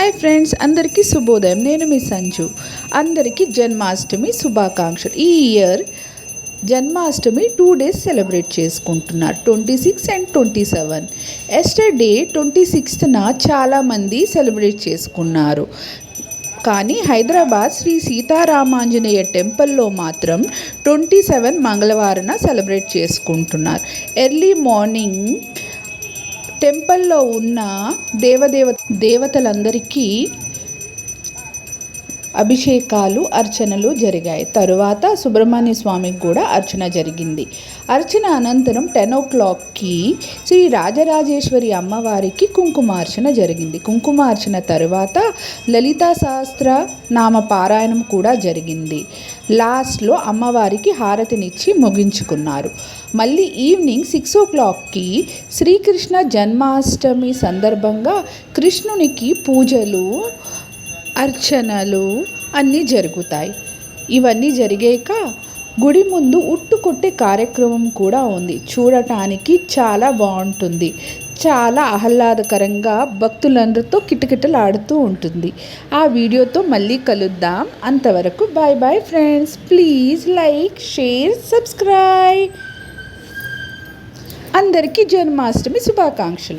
Hi friends, అందరికీ శుభోదయం. నేను మీ సంజు. అందరికీ జన్మాష్టమి శుభాకాంక్షలు. ఈ ఇయర్ జన్మాష్టమి 2 days సెలబ్రేట్ చేసుకుంటున్నారు, 26 and 27. ఎస్టర్డే 26న చాలామంది సెలబ్రేట్ చేసుకున్నారు. కానీ హైదరాబాద్ శ్రీ సీతారామాంజనేయ టెంపుల్లో మాత్రం 27 మంగళవారం సెలబ్రేట్ చేసుకుంటున్నారు. ఎర్లీ మార్నింగ్ టెంపుల్లో ఉన్న దేవతలందరికీ అభిషేకాలు, అర్చనలు జరిగాయి. తరువాత సుబ్రహ్మణ్య స్వామికి కూడా అర్చన జరిగింది. అర్చన అనంతరం 10 o'clockకి శ్రీ రాజరాజేశ్వరి అమ్మవారికి కుంకుమార్చన జరిగింది. కుంకుమార్చన తరువాత లలితా సహస్ర నామ పారాయణం కూడా జరిగింది. లాస్ట్లో అమ్మవారికి హారతినిచ్చి ముగించుకున్నారు. మళ్ళీ ఈవినింగ్ 6 o'clockకి శ్రీకృష్ణ జన్మాష్టమి సందర్భంగా కృష్ణునికి పూజలు, అర్చనలు అన్నీ జరుగుతాయి. ఇవన్నీ జరిగాక గుడి ముందు ఉట్టు కొట్టే కార్యక్రమం కూడా ఉంది. చూడటానికి చాలా బాగుంటుంది. చాలా ఆహ్లాదకరంగా భక్తులందరితో కిటకిటలాడుతూ ఉంటుంది. ఆ వీడియోతో మళ్ళీ కలుద్దాం. అంతవరకు bye bye friends. Please like, share, subscribe. అందరికీ జన్మాష్టమి శుభాకాంక్షలు.